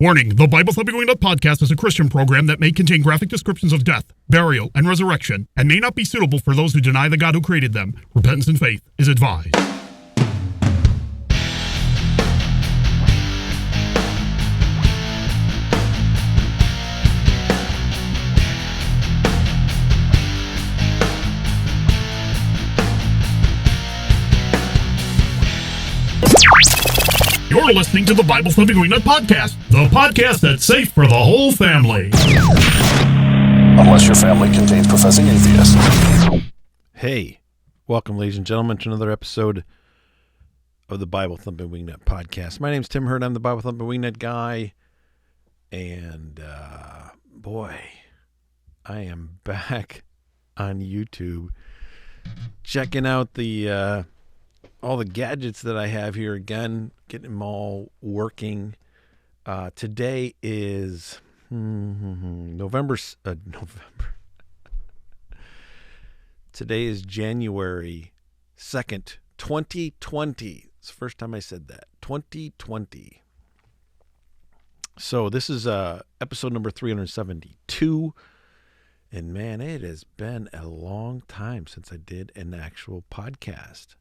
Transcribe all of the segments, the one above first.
Warning, the Bible Thumping Wingnut podcast is a Christian program that may contain graphic descriptions of death, burial, and resurrection, and may not be suitable for those who deny the God who created them. Repentance and faith is advised. You're listening to the Bible Thumping Wingnut podcast, the podcast that's safe for the whole family. Unless your family contains professing atheists. Hey, welcome, ladies and gentlemen, to another episode of the Bible Thumping Wingnut podcast. My name's Tim Hurd. I'm the Bible Thumping Wingnut guy. And, boy, I am back on YouTube checking out the all the gadgets that I have here again, getting them all working. Today is November. Today is January 2nd, 2020. It's the first time I said that. 2020. So this is episode number 372. And man, it has been a long time since I did an actual podcast.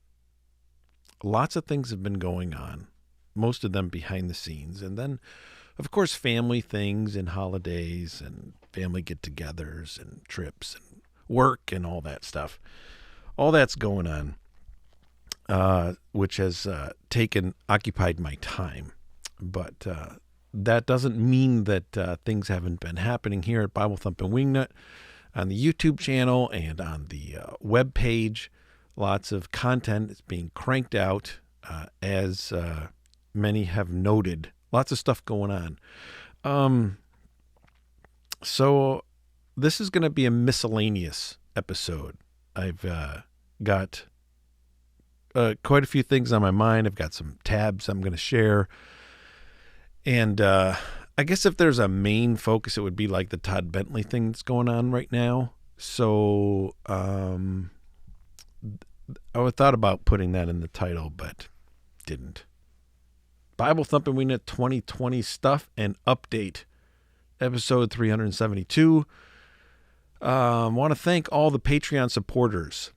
Lots of things have been going on, most of them behind the scenes. And then, of course, family things and holidays and family get-togethers and trips and work and all that stuff. All that's going on, which has occupied my time. But that doesn't mean that things haven't been happening here at Bible Thumping Wingnut on the YouTube channel and on the web page. Lots of content is being cranked out, as many have noted. Lots of stuff going on. So this is going to be a miscellaneous episode. I've got quite a few things on my mind. I've got some tabs I'm going to share. And I guess if there's a main focus, it would be like the Todd Bentley thing that's going on right now. So I thought about putting that in the title, but didn't. Bible Thumping Wingnut 2020 stuff and update, episode 372. Want to thank all the Patreon supporters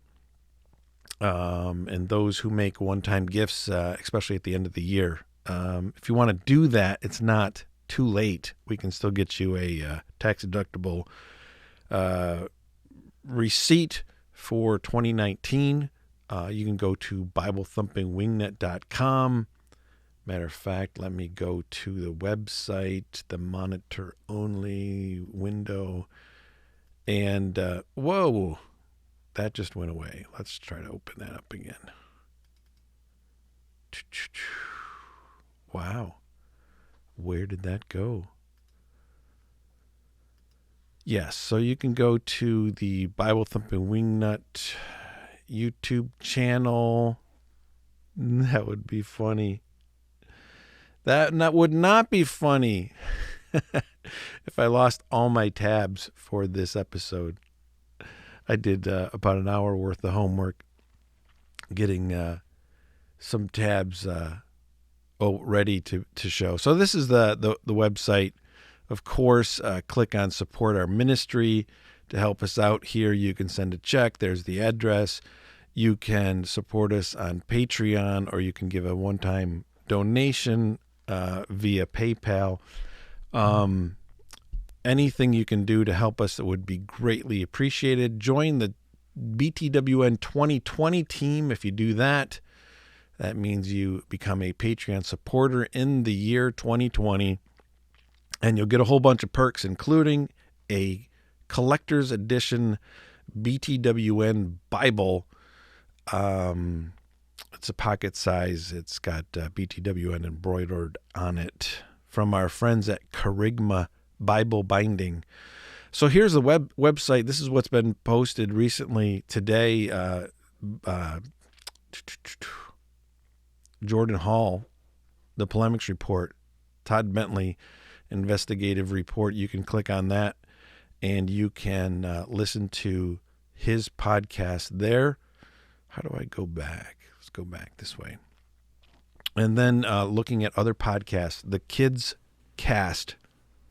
and those who make one-time gifts, especially at the end of the year. If you want to do that, it's not too late. We can still get you a tax-deductible receipt for 2019. You can go to BibleThumpingWingnut.com. Matter of fact, let me go to the website, the monitor only window. And, whoa, that just went away. Let's try to open that up again. Wow. Where did that go? Yes, so you can go to the Bible Thumping Wingnut YouTube channel. That would be funny. That would not be funny if I lost all my tabs for this episode. I did about an hour worth of homework getting some tabs ready to show. So this is the website. Of course, click on support our ministry to help us out here. You can send a check. There's the address. You can support us on Patreon, or you can give a one-time donation via PayPal. Anything you can do to help us would be greatly appreciated. Join the BTWN 2020 team. If you do that, that means you become a Patreon supporter in the year 2020. And you'll get a whole bunch of perks, including a collector's edition BTWN Bible. It's a pocket size. It's got BTWN embroidered on it from our friends at Kerygma Bible Binding. So here's the website. This is what's been posted recently today. Jordan Hall, the polemics report, Todd Bentley investigative report. You can click on that and you can listen to his podcast there. How do I go back? Let's go back this way. And then looking at other podcasts, the Kids Cast,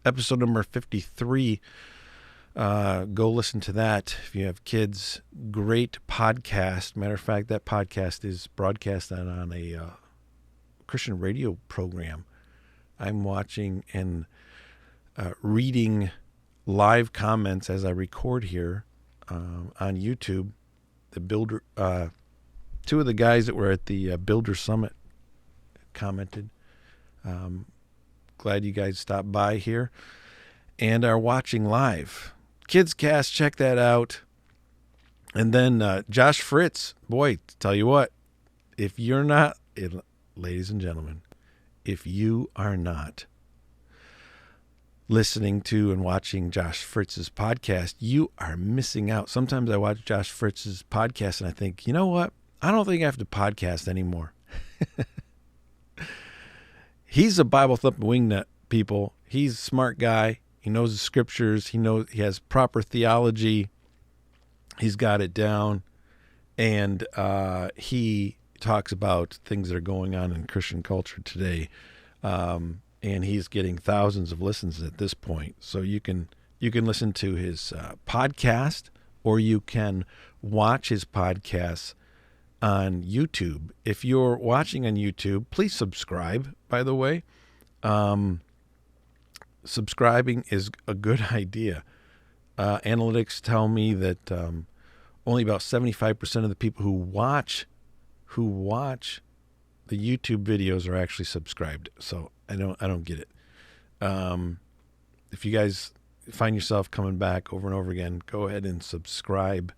episode number 53. Go listen to that if you have kids. Great podcast. Matter of fact, that podcast is broadcast on a Christian radio program. I'm watching and reading live comments as I record here on YouTube. The builder, two of the guys that were at the Builder Summit commented. Glad you guys stopped by here and are watching live. Kids Cast, check that out. And then Josh Fritz, boy, tell you what, if you're not, ladies and gentlemen, if you are not listening to and watching Josh Fritz's podcast, you are missing out. Sometimes I watch Josh Fritz's podcast and I think, you know what? I don't think I have to podcast anymore. He's a Bible thumping wingnut, people. He's a smart guy. He knows the scriptures. He has proper theology. He's got it down. And he talks about things that are going on in Christian culture today. And he's getting thousands of listens at this point. So you can listen to his podcast, or you can watch his podcasts on YouTube. If you're watching on YouTube, please subscribe, by the way. Subscribing is a good idea. Analytics tell me that only about 75% of the people who watch the YouTube videos are actually subscribed. So I don't get it. If you guys find yourself coming back over and over again, go ahead and subscribe.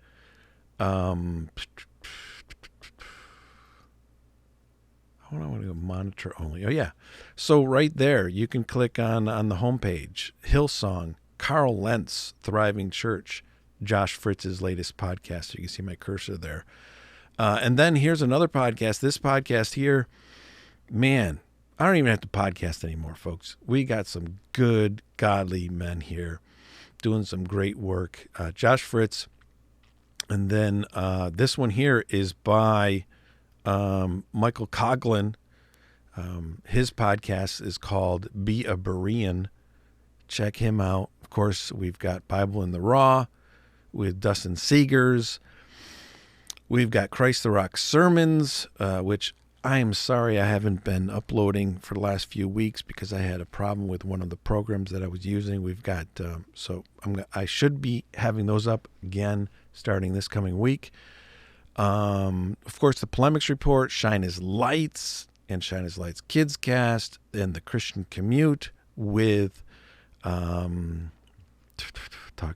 I want to go monitor only. Oh, yeah. So right there, you can click on the homepage, Hillsong, Carl Lentz, Thriving Church, Josh Fritz's latest podcast. You can see my cursor there. And then here's another podcast. This podcast here, man, I don't even have to podcast anymore, folks. We got some good, godly men here doing some great work. Josh Fritz. And then this one here is by Michael Coughlin. His podcast is called Be a Berean. Check him out. Of course, we've got Bible in the Raw with Dustin Seegers. We've got Christ the Rock Sermons, which I am sorry I haven't been uploading for the last few weeks because I had a problem with one of the programs that I was using. We've got, I should be having those up again starting this coming week. Of course, the Polemics Report, Shine His Lights, and Shine His Lights Kids Cast, and the Christian Commute with, talk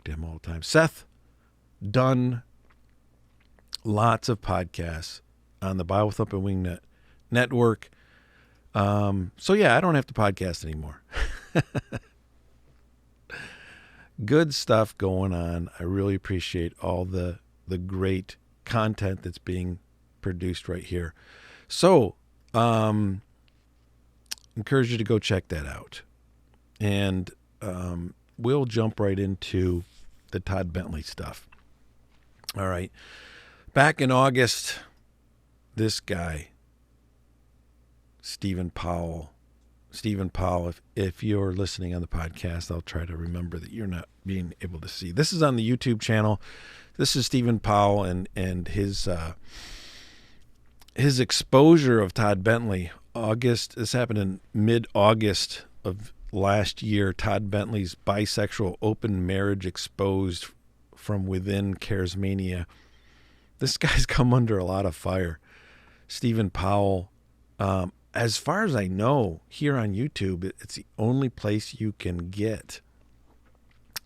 to him all the time, Seth Dunn. Lots of podcasts on the Bible Thumping Wingnut Network. So yeah, I don't have to podcast anymore. Good stuff going on. I really appreciate all the great content that's being produced right here. So, encourage you to go check that out. And we'll jump right into the Todd Bentley stuff. All right. Back in August, this guy, Stephen Powell, if you're listening on the podcast, I'll try to remember that you're not being able to see. This is on the YouTube channel. This is Stephen Powell and his exposure of Todd Bentley. This happened in mid-August of last year. Todd Bentley's bisexual open marriage exposed from within Charismania. This guy's come under a lot of fire. Stephen Powell, as far as I know, here on YouTube, it's the only place you can get.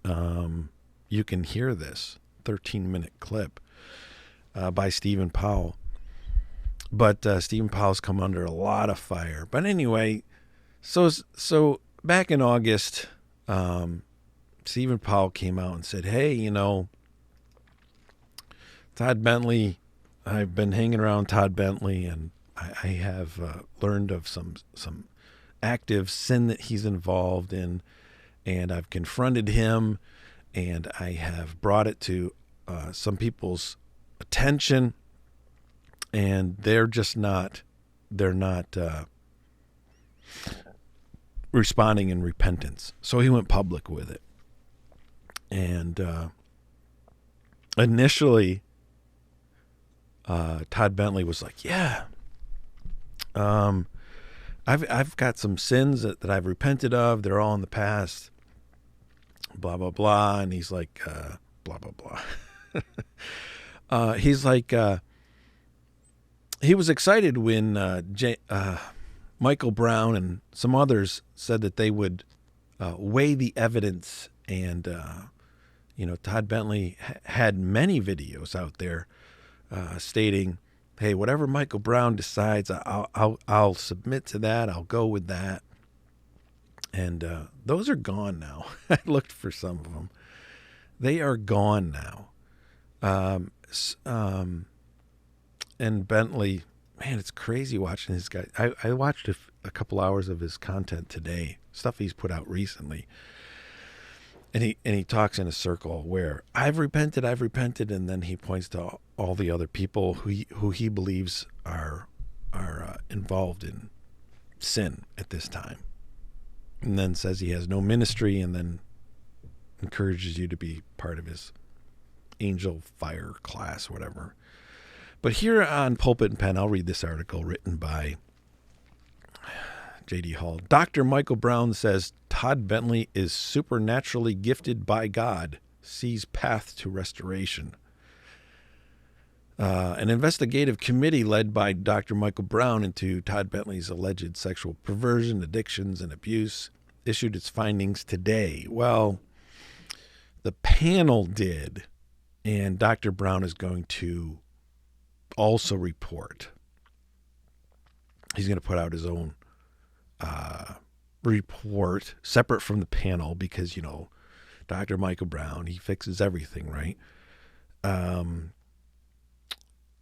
You can hear this 13-minute clip by Stephen Powell. But Stephen Powell's come under a lot of fire. But anyway, so back in August, Stephen Powell came out and said, hey, Todd Bentley, I've been hanging around Todd Bentley, and I have learned of some active sin that he's involved in, and I've confronted him, and I have brought it to some people's attention, and they're not responding in repentance. So he went public with it. And initially, Todd Bentley was like, yeah, I've got some sins that I've repented of. They're all in the past, blah, blah, blah. And he's like, blah, blah, blah. He's like, he was excited when Michael Brown and some others said that they would weigh the evidence. And, Todd Bentley had many videos out there stating, hey, whatever Michael Brown decides, I'll submit to that. I'll go with that. And those are gone now. I looked for some of them. They are gone now. And Bentley, man, it's crazy watching this guy. I watched a couple hours of his content today, stuff he's put out recently. And he talks in a circle where I've repented, and then he points to all the other people who he believes are involved in sin at this time, and then says he has no ministry, and then encourages you to be part of his angel fire class, whatever. But here on Pulpit and Pen, I'll read this article written by J.D. Hall. Dr. Michael Brown says Todd Bentley is supernaturally gifted by God, sees path to restoration. An investigative committee led by Dr. Michael Brown into Todd Bentley's alleged sexual perversion, addictions, and abuse issued its findings today. Well, the panel did, and Dr. Brown is going to also report. He's going to put out his own report separate from the panel because, Dr. Michael Brown, he fixes everything, right? And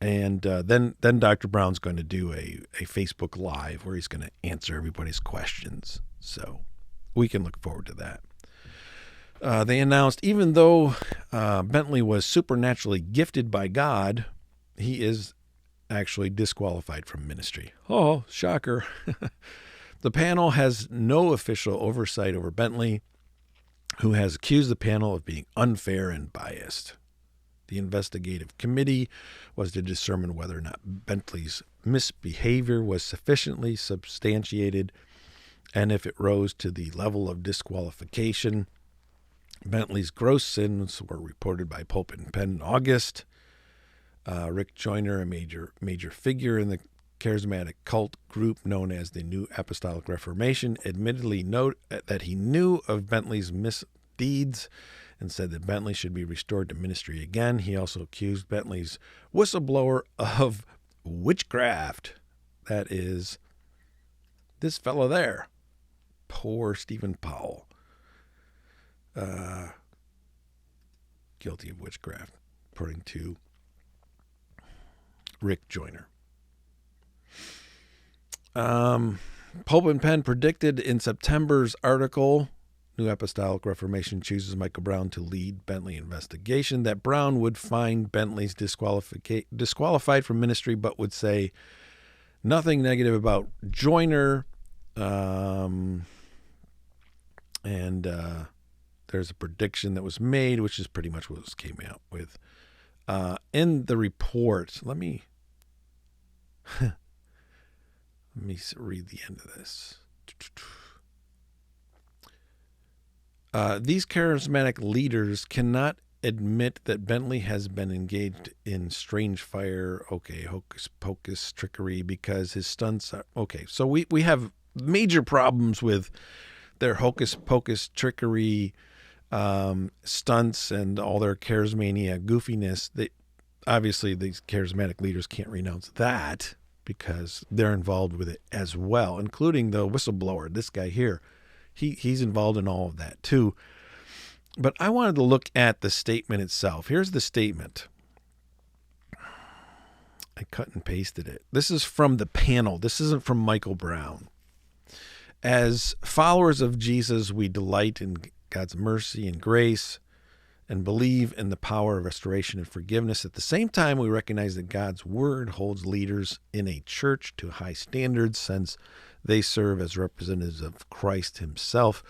then Dr. Brown's going to do a Facebook Live where he's going to answer everybody's questions. So we can look forward to that. They announced even though Bentley was supernaturally gifted by God, he is actually disqualified from ministry. Oh, shocker. The panel has no official oversight over Bentley, who has accused the panel of being unfair and biased. The investigative committee was to determine whether or not Bentley's misbehavior was sufficiently substantiated and if it rose to the level of disqualification. Bentley's gross sins were reported by Pulpit and Pen in August. Rick Joyner, a major figure in the charismatic cult group known as the New Apostolic Reformation, admittedly noted that he knew of Bentley's misdeeds and said that Bentley should be restored to ministry again. He also accused Bentley's whistleblower of witchcraft. That is this fellow there, poor Stephen Powell, guilty of witchcraft, according to Rick Joyner. Pulpit and Pen predicted in September's article, New Apostolic Reformation chooses Michael Brown to lead Bentley investigation, that Brown would find Bentley's disqualified from ministry, but would say nothing negative about Joyner. And there's a prediction that was made, which is pretty much what this came out with. In the report, let me read the end of this. These charismatic leaders cannot admit that Bentley has been engaged in strange fire, hocus pocus trickery, because his stunts are, so we have major problems with their hocus pocus trickery, stunts, and all their charismania goofiness. Obviously, these charismatic leaders can't renounce that because they're involved with it as well, including the whistleblower, this guy here. He's involved in all of that too. But I wanted to look at the statement itself. Here's the statement. I cut and pasted it. This is from the panel. This isn't from Michael Brown. As followers of Jesus, we delight in God's mercy and grace and believe in the power of restoration and forgiveness. At the same time, we recognize that God's word holds leaders in a church to high standards, since They serve as representatives of Christ himself.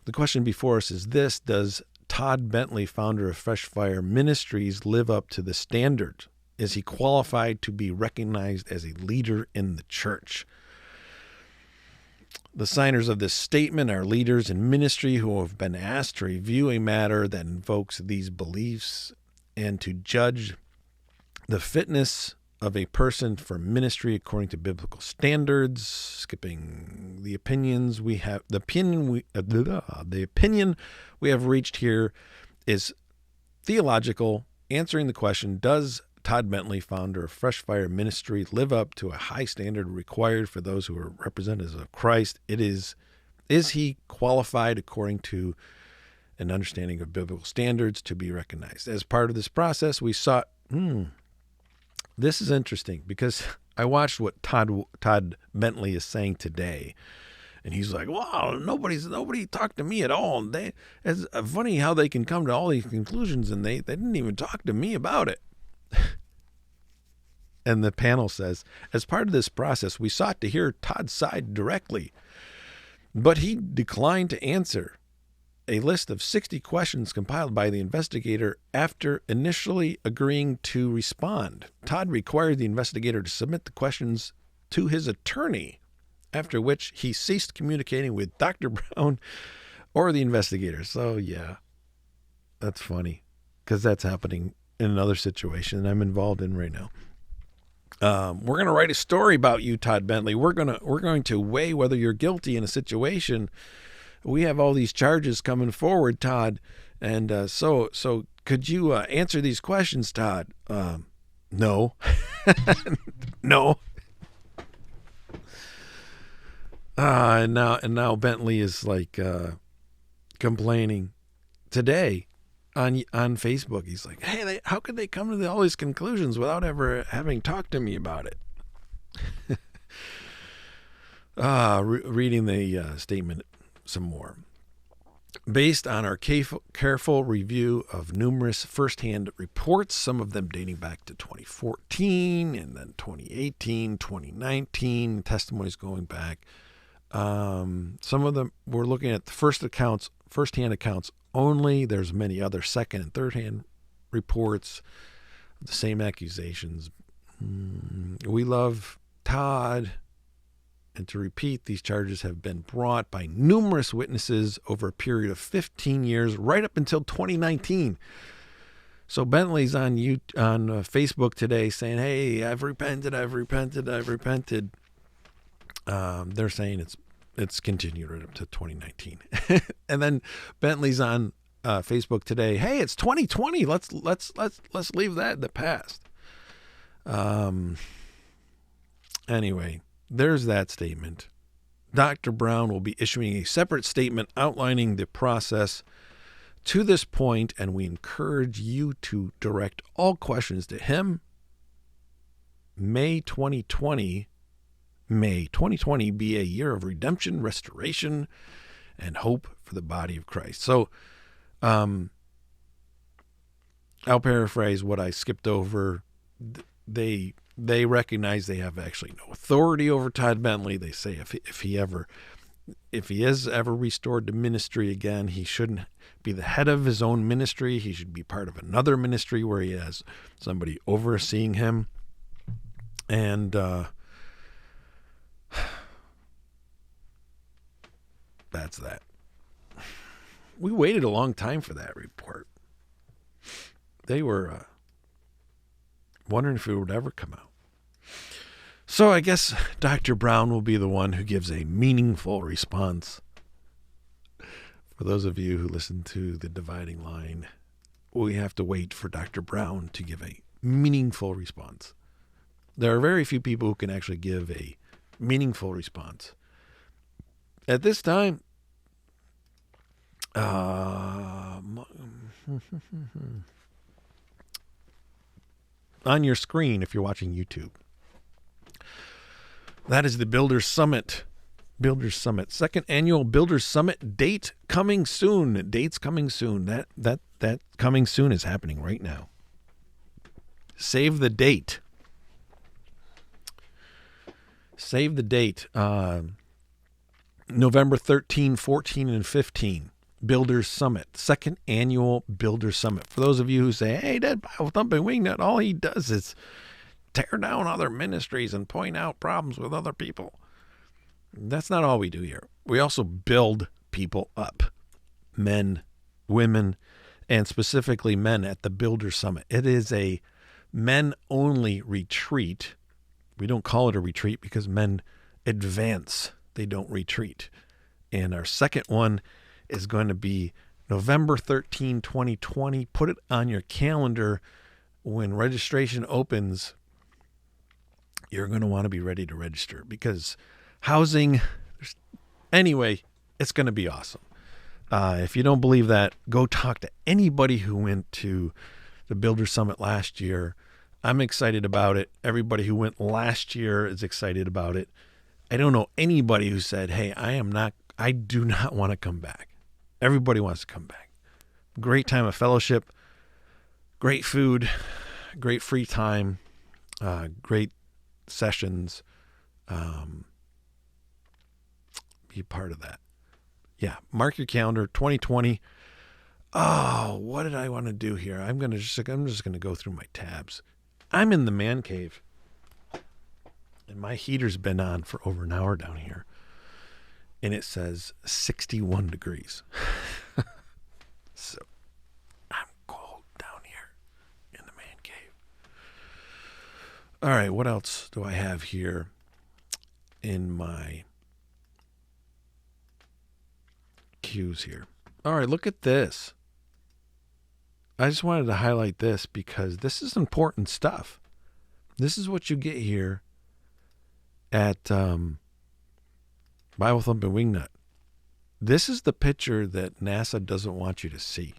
The question before us is this: does Todd Bentley, founder of Fresh Fire Ministries, live up to the standard? Is he qualified to be recognized as a leader in the church? The signers of this statement are leaders in ministry who have been asked to review a matter that invokes these beliefs and to judge the fitness of a person for ministry according to biblical standards. Skipping the opinions we have, the opinion we have reached here is theological, answering the question: does Todd Bentley, founder of Fresh Fire Ministry, live up to a high standard required for those who are representatives of Christ? Is he qualified according to an understanding of biblical standards to be recognized? As part of this process, we sought. This is interesting because I watched what Todd Bentley is saying today, and he's like, "Wow, nobody talked to me at all. It's funny how they can come to all these conclusions, and they didn't even talk to me about it." And the panel says, as part of this process, we sought to hear Todd's side directly, but he declined to answer. A list of 60 questions compiled by the investigator after initially agreeing to respond. Todd required the investigator to submit the questions to his attorney, after which he ceased communicating with Dr. Brown or the investigator. So, yeah, that's funny because that's happening in another situation I'm involved in right now. We're going to write a story about you, Todd Bentley. We're going to weigh whether you're guilty in a situation. We have all these charges coming forward, Todd, and so could you answer these questions, Todd? No, no. And now Bentley is like complaining today on Facebook. He's like, "Hey, how could they come to all these conclusions without ever having talked to me about it?" Reading the statement some more. Based on our careful review of numerous firsthand reports, some of them dating back to 2014 and then 2018, 2019, testimonies going back. Some of them we're looking at the firsthand accounts only. There's many other second and third-hand reports, the same accusations. We love Todd. And to repeat, these charges have been brought by numerous witnesses over a period of 15 years, right up until 2019. So Bentley's on Facebook today saying, "Hey, I've repented. They're saying it's continued right up to 2019. And then Bentley's on Facebook today. "Hey, it's 2020. Let's leave that in the past." Anyway. There's that statement. Dr. Brown will be issuing a separate statement outlining the process to this point, and we encourage you to direct all questions to him. May 2020 be a year of redemption, restoration, and hope for the body of Christ. So I'll paraphrase what I skipped over. They recognize they have actually no authority over Todd Bentley. They say if he is ever restored to ministry again, he shouldn't be the head of his own ministry. He should be part of another ministry where he has somebody overseeing him. And that's that. We waited a long time for that report. They were wondering if it would ever come out. So I guess Dr. Brown will be the one who gives a meaningful response. For those of you who listen to The Dividing Line, we have to wait for Dr. Brown to give a meaningful response. There are very few people who can actually give a meaningful response. At this time, on your screen, if you're watching YouTube, that is the Builders Summit. Builders Summit, second annual Builders Summit. Date coming soon. Dates coming soon. That coming soon is happening right now. Save the date. Save the date. November 13, 14, and 15, Builders Summit, second annual Builders Summit. For those of you who say, hey, that Bible Thumping Wingnut, all he does is tear down other ministries and point out problems with other people. That's not all we do here. We also build people up, men, women, and specifically men at the Builders Summit. It is a men-only retreat. We don't call it a retreat because men advance. They don't retreat. And our second one is going to be November 13, 2020. Put it on your calendar. When registration opens, you're going to want to be ready to register because housing, anyway, it's going to be awesome. If you don't believe that, go talk to anybody who went to the Builder Summit last year. I'm excited about it. Everybody who went last year is excited about it. I don't know anybody who said, hey, I do not want to come back. Everybody wants to come back. Great time of fellowship, great food, great free time, great sessions. Be part of that. Yeah, mark your calendar, 2020. Oh, what did I want to do here? I'm just going to go through my tabs. I'm in the man cave. And my heater's been on for over an hour down here. And it says 61 degrees. So I'm cold down here in the man cave. All right, what else do I have here in my cues here? All right, look at this. I just wanted to highlight this because this is important stuff. This is what you get here at Bible Thumping Wingnut. This is the picture that NASA doesn't want you to see.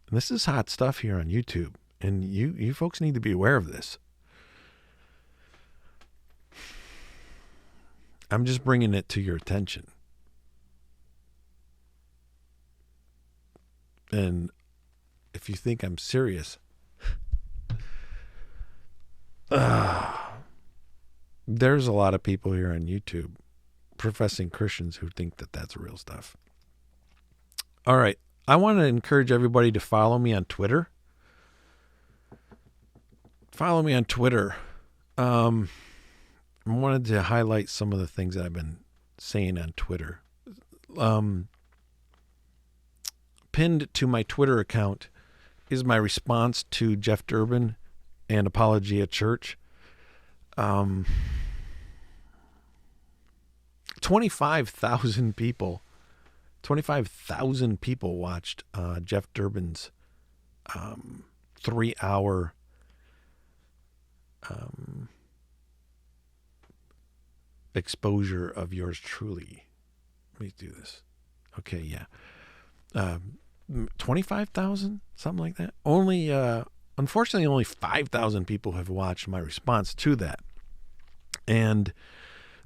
And this is hot stuff here on YouTube. And you folks need to be aware of this. I'm just bringing it to your attention. And if you think I'm serious, there's a lot of people here on YouTube, professing Christians, who think that that's real stuff. All right. I want to encourage everybody to follow me on Twitter. Follow me on Twitter. I wanted to highlight some of the things that I've been saying on Twitter. Pinned to my Twitter account is my response to Jeff Durbin and Apologia Church. 25,000 people watched Jeff Durbin's 3-hour exposure of yours truly. Let me do this. Okay, yeah. 25,000, something like that. Unfortunately, only 5,000 people have watched my response to that. And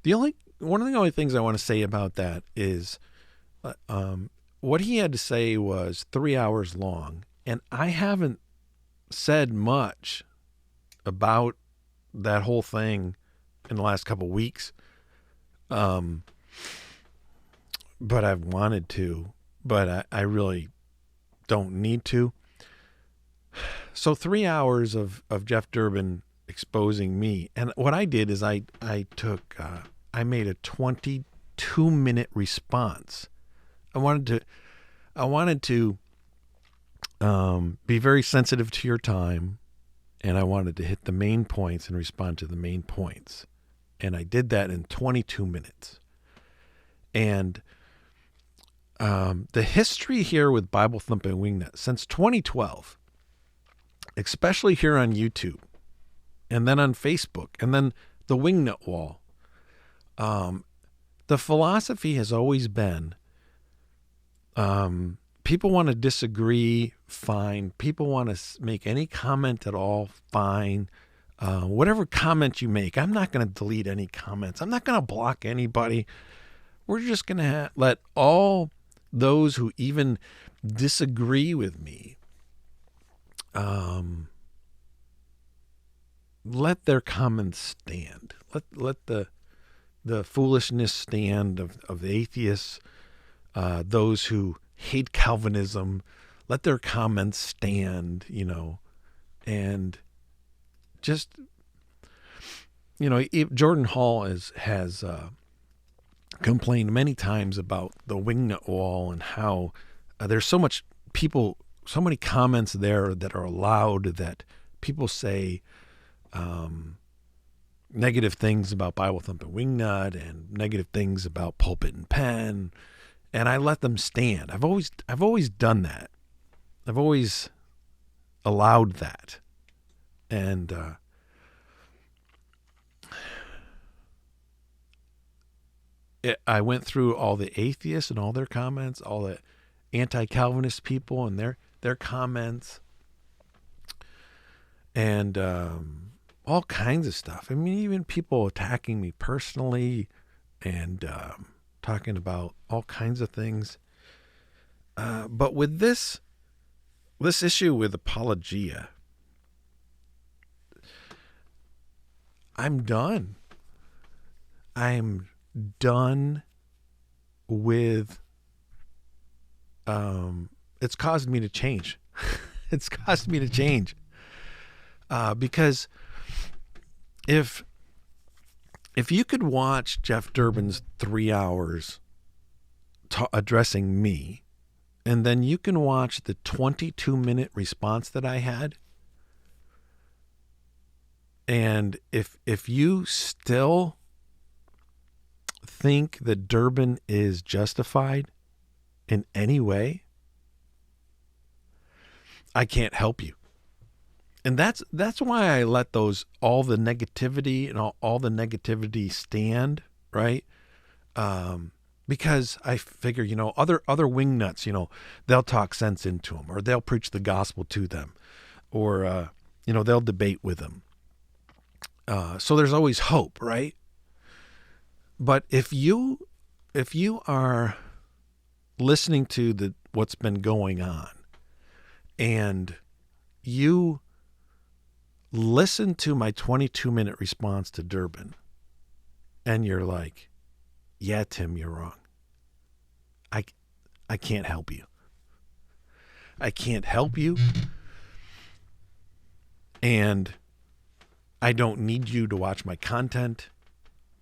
one of the only things I want to say about that is what he had to say was 3 hours long. And I haven't said much about that whole thing in the last couple of weeks. But I've wanted to, but I really don't need to. So 3 hours of Jeff Durbin exposing me. And what I did is I made a 22-minute response. I wanted to be very sensitive to your time, and I wanted to hit the main points and respond to the main points. And I did that in 22 minutes. And the history here with Bible Thumping Wingnut since 2012, especially here on YouTube, and then on Facebook, and then the Wingnut Wall, the philosophy has always been, people want to disagree, fine. People want to make any comment at all, fine. Whatever comment you make, I'm not going to delete any comments. I'm not going to block anybody. We're just going to let all those who even disagree with me, let their comments stand. Let the the foolishness stand of the atheists, those who hate Calvinism, let their comments stand, and just, Jordan Hall has complained many times about the wingnut wall and how there's so many comments there that are allowed that people say negative things about Bible Thumping Wingnut and negative things about Pulpit and Pen, and I let them stand. I've always done that. I've always allowed that, and I went through all the atheists and all their comments, all the anti-Calvinist people and their comments, and all kinds of stuff. I mean, even people attacking me personally and talking about all kinds of things. But with this issue with apologia, I'm done. I'm done with it's caused me to change. It's caused me to change. Because if you could watch Jeff Durbin's 3 hours addressing me, and then you can watch the 22-minute response that I had, and if you still think that Durbin is justified in any way, I can't help you. And that's why I let all the negativity and all the negativity stand, right? Because I figure, other wingnuts, they'll talk sense into them, or they'll preach the gospel to them, or they'll debate with them. So there's always hope, right? But if you are listening to what's been going on, and you listen to my 22-minute response to Durbin, and you're like, yeah, Tim, you're wrong. I can't help you. I can't help you. And I don't need you to watch my content.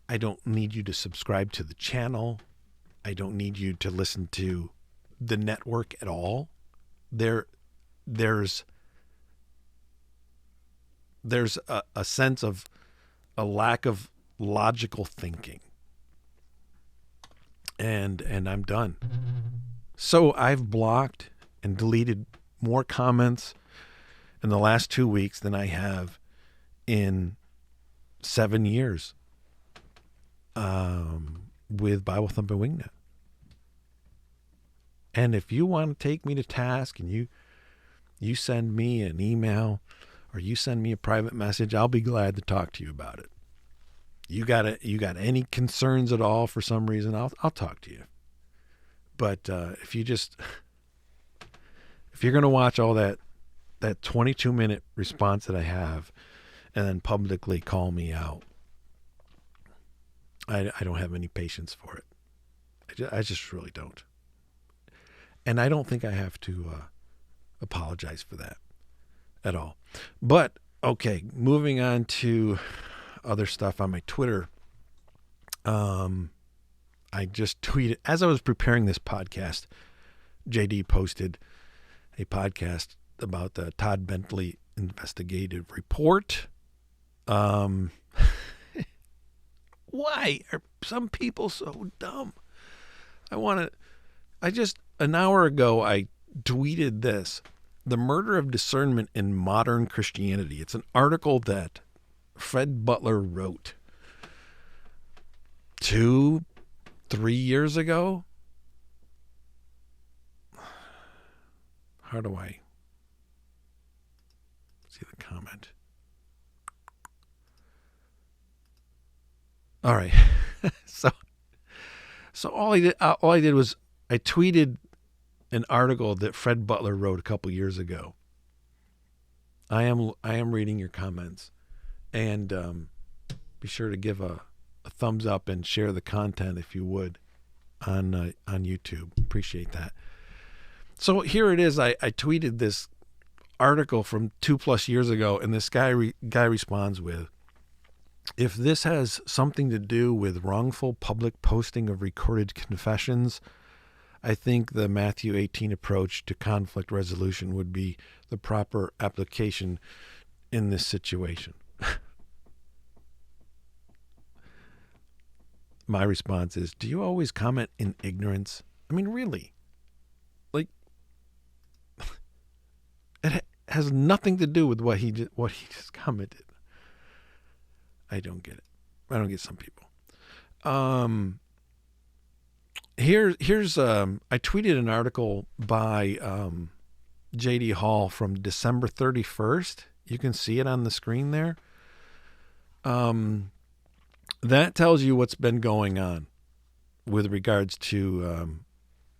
I don't need you to subscribe to the channel. I don't need you to listen to the network at all. There's a sense of a lack of logical thinking. And I'm done. So I've blocked and deleted more comments in the last 2 weeks than I have in 7 years with Bible Thumping Wingnut. And if you want to take me to task and you send me an email or you send me a private message, I'll be glad to talk to you about it. You got any concerns at all for some reason, I'll talk to you. But if you're going to watch all that 22-minute response that I have and then publicly call me out, I don't have any patience for it. I just really don't. And I don't think I have to apologize for that at all. But, okay, moving on to other stuff on my Twitter. I just tweeted, as I was preparing this podcast, JD posted a podcast about the Todd Bentley investigative report. Why are some people so dumb? An hour ago, I tweeted this: The Murder of Discernment in Modern Christianity. It's an article that Fred Butler wrote 2-3 years ago. How do I see the comment? All right. So all I did was I tweeted an article that Fred Butler wrote a couple years ago. I am reading your comments, and be sure to give a a thumbs up and share the content if you would on YouTube. Appreciate that. So here it is. I tweeted this article from 2+ years ago, and this guy responds with, if this has something to do with wrongful public posting of recorded confessions, I think the Matthew 18 approach to conflict resolution would be the proper application in this situation. My response is, do you always comment in ignorance? I mean, really? Like, it has nothing to do with what he just commented. I don't get it. I don't get some people. Here's I tweeted an article by J.D. Hall from December 31st. You can see it on the screen there. That tells you what's been going on with regards to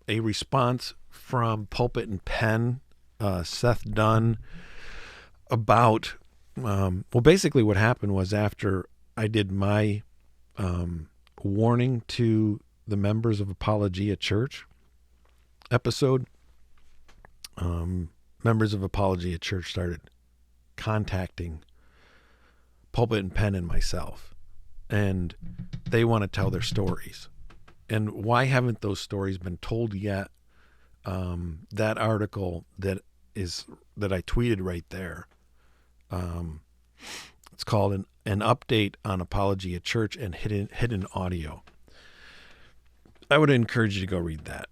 a response from Pulpit and Pen, Seth Dunn, about, well, basically what happened was after I did my warning to the members of Apologia Church episode, members of Apologia Church started contacting Pulpit and Pen and myself, and they want to tell their stories. And why haven't those stories been told yet? That article that I tweeted right there, it's called an update on Apologia Church and hidden audio. I would encourage you to go read that.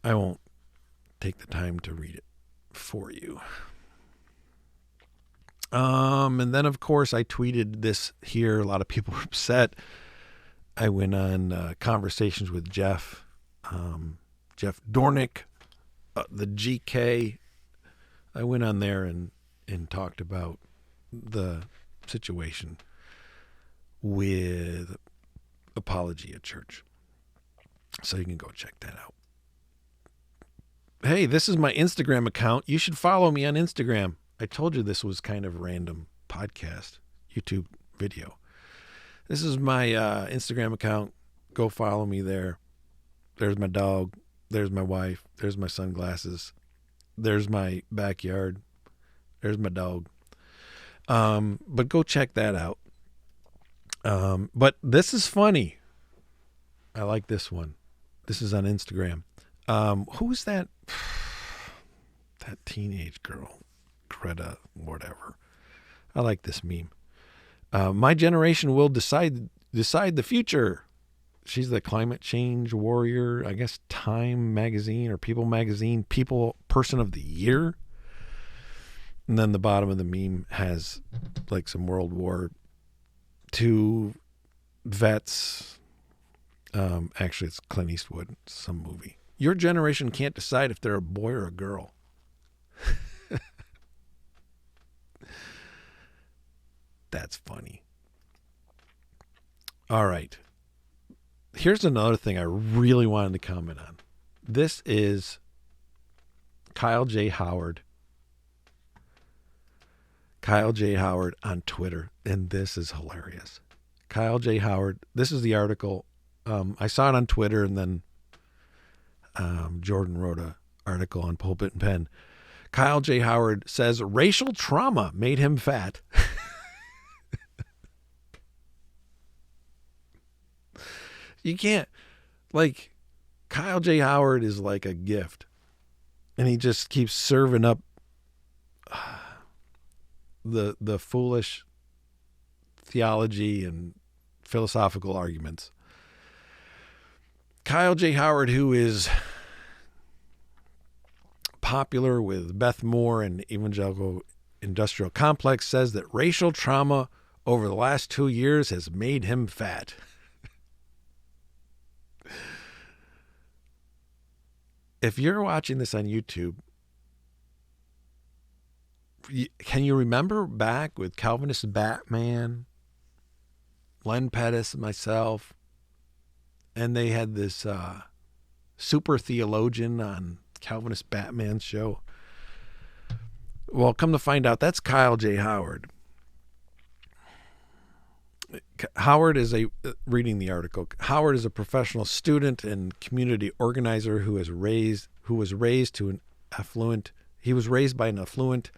I won't take the time to read it for you. And then, of course, I tweeted this here. A lot of people were upset. I went on conversations with Jeff Dornick, the GK. I went on there and talked about the situation with Apologia Church. So you can go check that out. Hey, this is my Instagram account. You should follow me on Instagram. I told you this was kind of a random podcast, YouTube video. This is my Instagram account. Go follow me there. There's my dog. There's my wife. There's my sunglasses. There's my backyard. There's my dog. But go check that out. But this is funny. I like this one. This is on Instagram. Who's that? That teenage girl, Greta, whatever. I like this meme. My generation will decide the future. She's the climate change warrior. I guess Time magazine or People magazine person of the year. And then the bottom of the meme has like some World War II vets. Actually, it's Clint Eastwood, some movie. Your generation can't decide if they're a boy or a girl. That's funny. All right. Here's another thing I really wanted to comment on. This is Kyle J. Howard. Kyle J. Howard on Twitter, and this is hilarious. Kyle J. Howard, this is the article. I saw it on Twitter, and then Jordan wrote an article on Pulpit and Pen. Kyle J. Howard says racial trauma made him fat. You can't, like, Kyle J. Howard is like a gift, and he just keeps serving up the foolish theology and philosophical arguments. Kyle J. Howard, who is popular with Beth Moore and Evangelical Industrial Complex, says that racial trauma over the last 2 years has made him fat. If you're watching this on YouTube, can you remember back with Calvinist Batman, Len Pettis, myself, and they had this super theologian on Calvinist Batman's show? Well, come to find out, that's Kyle J. Howard. Howard is reading the article. Howard is a professional student and community organizer who was raised by an affluent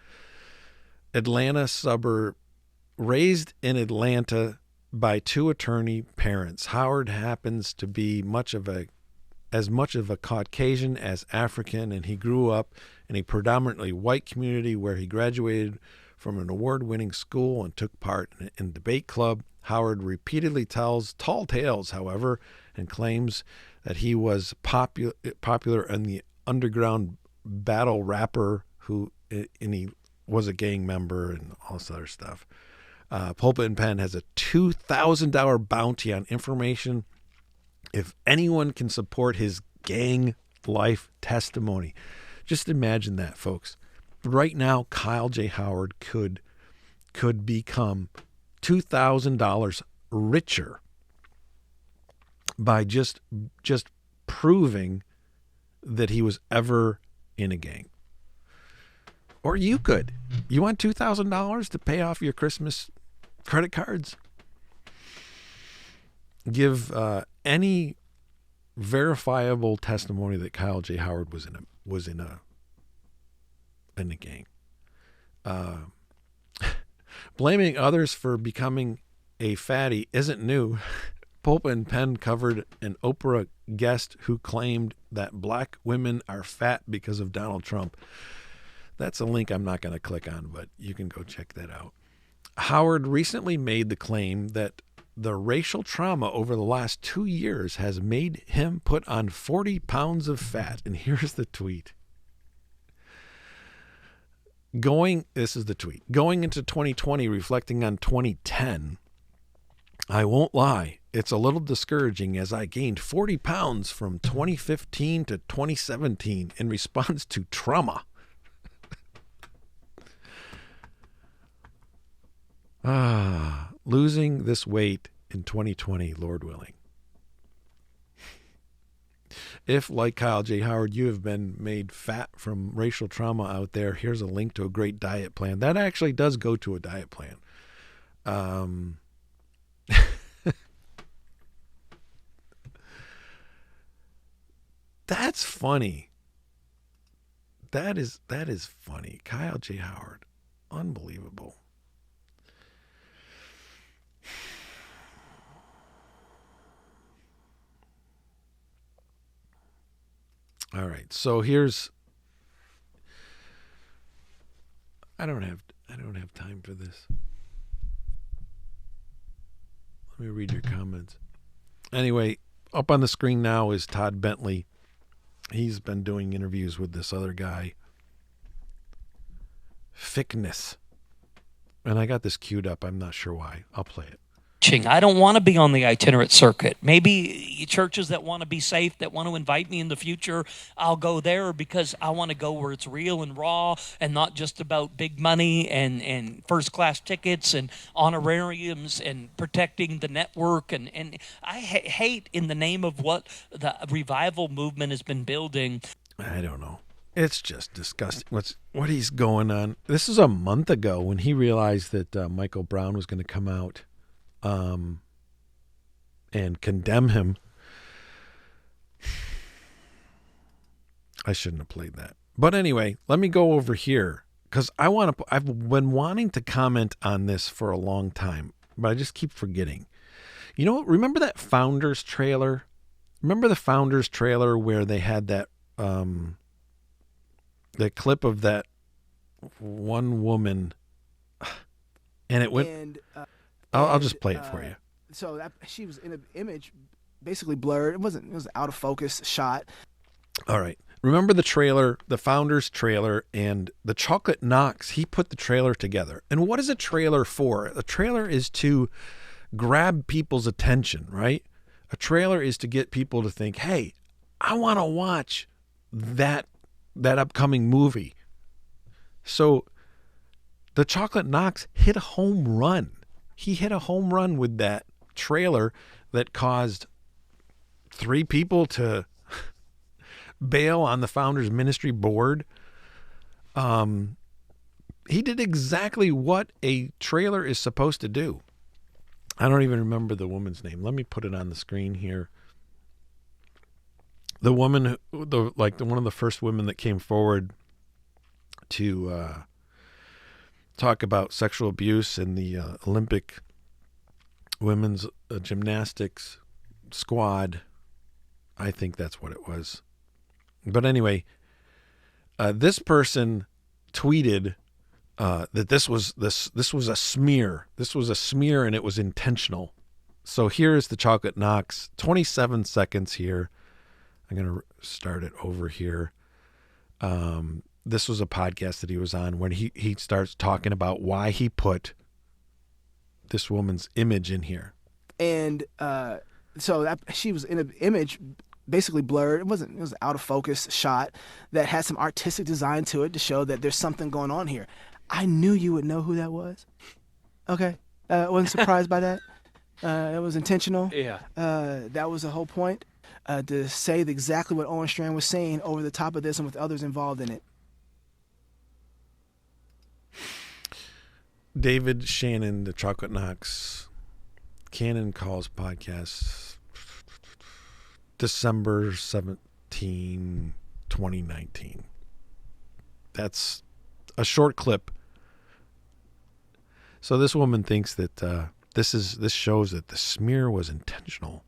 Atlanta suburb, raised in Atlanta by two attorney parents. Howard happens to be as much of a Caucasian as African, and he grew up in a predominantly white community where he graduated from an award-winning school and took part in debate club. Howard repeatedly tells tall tales, however, and claims that he was popular in the underground battle rapper and he was a gang member and all this other stuff. Pulpit and Pen has a $2,000 bounty on information if anyone can support his gang life testimony. Just imagine that, folks. Right now, Kyle J. Howard could become $2,000 richer by just proving that he was ever in a gang. Or you could. You want $2,000 to pay off your Christmas credit cards? Give any verifiable testimony that Kyle J. Howard was in a gang. Blaming others for becoming a fatty isn't new. Pulpit and Pen covered an Oprah guest who claimed that black women are fat because of Donald Trump. That's a link I'm not going to click on, but you can go check that out. Howard recently made the claim that the racial trauma over the last 2 years has made him put on 40 pounds of fat. And here's the tweet. This is the tweet. Going into 2020, reflecting on 2010, I won't lie, it's a little discouraging as I gained 40 pounds from 2015 to 2017 in response to trauma. Losing this weight in 2020, Lord willing. If, like Kyle J. Howard, you have been made fat from racial trauma out there, here's a link to a great diet plan. That actually does go to a diet plan. That's funny. That is funny. Kyle J. Howard. Unbelievable. All right, so here's. I don't have time for this. Let me read your comments. Anyway, up on the screen now is Todd Bentley. He's been doing interviews with this other guy, Thickness, and I got this queued up. I'm not sure why. I'll play it. I don't want to be on the itinerant circuit. Maybe churches that want to be safe, that want to invite me in the future, I'll go there because I want to go where it's real and raw and not just about big money and first-class tickets and honorariums and protecting the network. And I hate, in the name of what the revival movement has been building. I don't know. It's just disgusting what he's going on. This is a month ago when he realized that Michael Brown was going to come out and condemn him. I shouldn't have played that. But anyway, let me go over here because I've been wanting to comment on this for a long time, but I just keep forgetting. You know, remember that Founders trailer? Remember the Founders trailer where they had that the clip of that one woman and it went I'll just play it for you. So that she was in an image, basically blurred. It was out of focus shot. All right. Remember the trailer, the Founders trailer, and the Chocolate Knox. He put the trailer together. And what is a trailer for? A trailer is to grab people's attention, right? A trailer is to get people to think, "Hey, I want to watch that upcoming movie." So the Chocolate Knox hit a home run. He hit a home run with that trailer that caused 3 people to bail on the Founders Ministry board. He did exactly what a trailer is supposed to do. I don't even remember the woman's name. Let me put it on the screen here. The woman, one of the first women that came forward to talk about sexual abuse in the Olympic women's gymnastics squad. I think that's what it was. But anyway, this person tweeted that this was a smear. This was a smear, and it was intentional. So here's the Chocolate Knox. 27 seconds here. I'm going to start it over here. This was a podcast that he was on when he starts talking about why he put this woman's image in here. And so she was in an image basically blurred. It was an out of focus shot that had some artistic design to it to show that there's something going on here. I knew you would know who that was. Okay. I wasn't surprised by that. It was intentional. Yeah. That was the whole point. To say exactly what Owen Strand was saying over the top of this and with others involved in it. David Shannon, the Chocolate Knox Cannon Calls podcast, December 17, 2019. That's a short clip. So this woman thinks that this shows that the smear was intentional.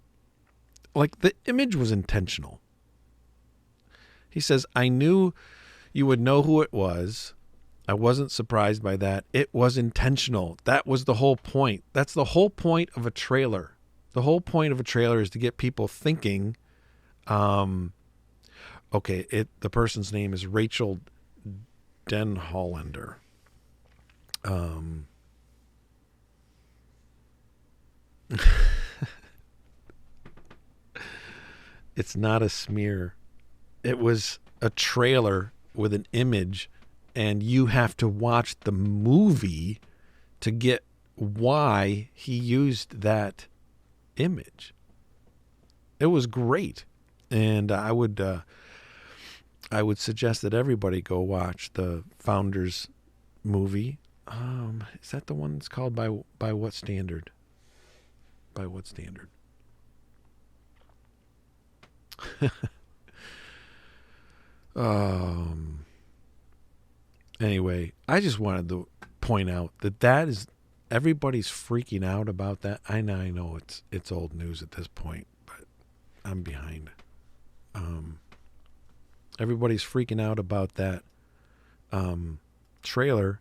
Like, the image was intentional. He says, I knew you would know who it was. I wasn't surprised by that. It was intentional. That was the whole point. That's the whole point of a trailer. The whole point of a trailer is to get people thinking, the person's name is Rachel Denhollander. It's not a smear. It was a trailer with an image, and you have to watch the movie to get why he used that image. It was great, and I would suggest that everybody go watch the Founders movie. Is that the one that's called By What Standard? By What Standard? Anyway, I just wanted to point out that is everybody's freaking out about that. I know it's old news at this point, but I'm behind. Everybody's freaking out about that trailer,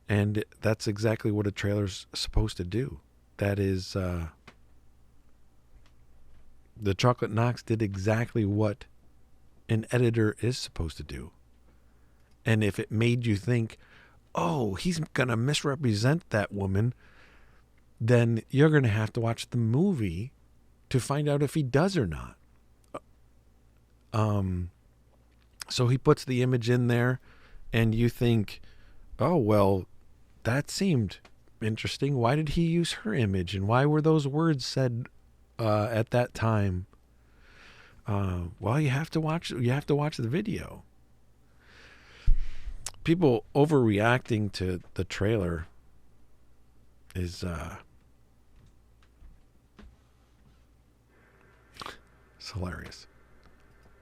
and that's exactly what a trailer's supposed to do. That is the Chocolate Knox did exactly what an editor is supposed to do. And if it made you think, oh, he's going to misrepresent that woman, then you're going to have to watch the movie to find out if he does or not. So he puts the image in there, and you think, oh, well, that seemed interesting. Why did he use her image, and why were those words said at that time? Well, you have to watch the video. People overreacting to the trailer is it's hilarious.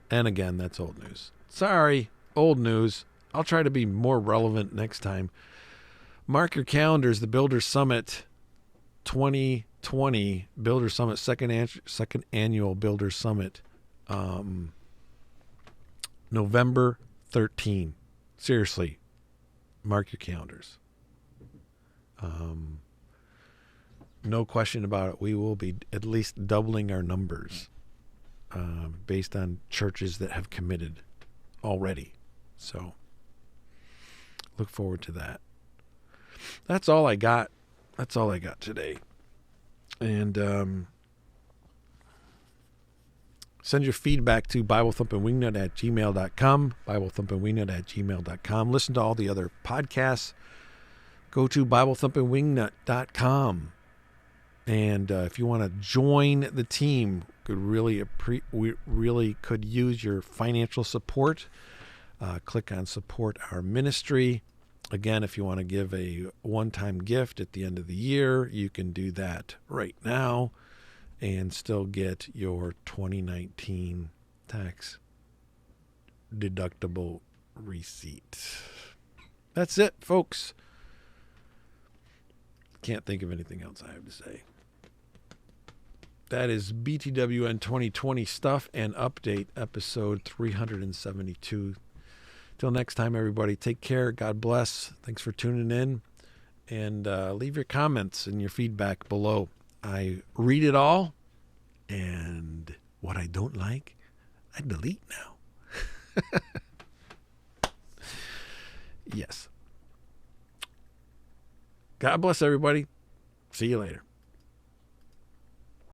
And again, that's old news. Sorry, old news. I'll try to be more relevant next time. Mark your calendars, the Builder Summit 2020, Builder Summit, second annual Builder Summit, November 13. Seriously, mark your calendars. No question about it. We will be at least doubling our numbers based on churches that have committed already. So look forward to that. That's all I got. That's all I got today. And send your feedback to BibleThumpingWingnut@gmail.com, BibleThumpingWingnut@gmail.com. Listen to all the other podcasts. Go to BibleThumpingWingnut.com. And if you want to join the team, we really could use your financial support. Click on Support Our Ministry. Again, if you want to give a one-time gift at the end of the year, you can do that right now and still get your 2019 tax deductible receipt. That's it, folks. Can't think of anything else I have to say. That is BTWN 2020 Stuff and Update, episode 372. Till next time, everybody, take care. God bless. Thanks for tuning in. And leave your comments and your feedback below. I read it all. And what I don't like, I delete now. Yes. God bless everybody. See you later.